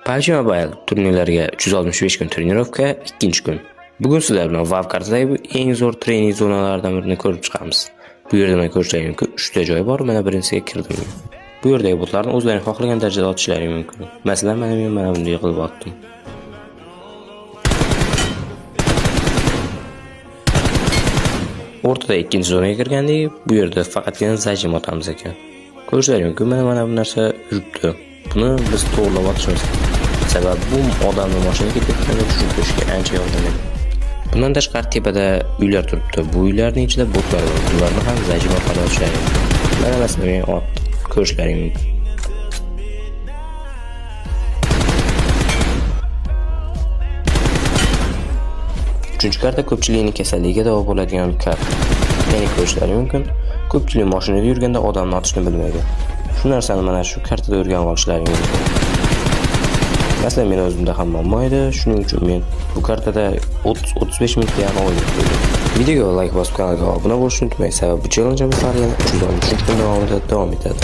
PUBG Mobile turnirlariga 365 kun trenirovka 2-kun. Bugun sizlar bilan WoW kartadagi eng zo'r trening zonalaridan birini ko'rib chiqamiz. Bu yerda men ko'rsatayim mumkin 3 ta joy bor, mana birinchisiga kirdim. Bu yerdagi botlarni o'zlaring xohlagan darajada otishlari mumkin. Masalan, men mana bunday qilib otdim. O'rtada ikkinchi zonaga kirgandik, bu yerda faqatgina zajim otamiz ekan. Ko'rishlaring mumkin, mana bu narsa yuribdi. Buni biz to'g'rilab otishimiz kerak. Sababi bu odamni mashinaga ketganda tushib ko'rishga ancha yordam beradi. Bundan tashqari tepada uylar turibdi. Bu uylarning ichida botlar bor. Ularni ham zajim orqali otishlari mumkin. Mana masalan men otdim. Ko'rishlaring mumkin. Uchinchi karta ko'pchilikning kasalligiga davo bo'ladigan karta. Ya'ni ko'rishlaring mumkin, ko'pchilik mashinada yurganda odamni otishni bilmaydi. Shu narsani mana shu kartada o'rganib olishlaring mumkin. Masalan, men o'zimda ham muammo edi, shuning uchun men bu kartada 30-35 minutga yaqin o'ynab qo'ydim. Videoga like bosib kanalga obuna bo'lishni unutmang, sababi bu challenge'imiz hali yana 313 kun davomida davom etadi.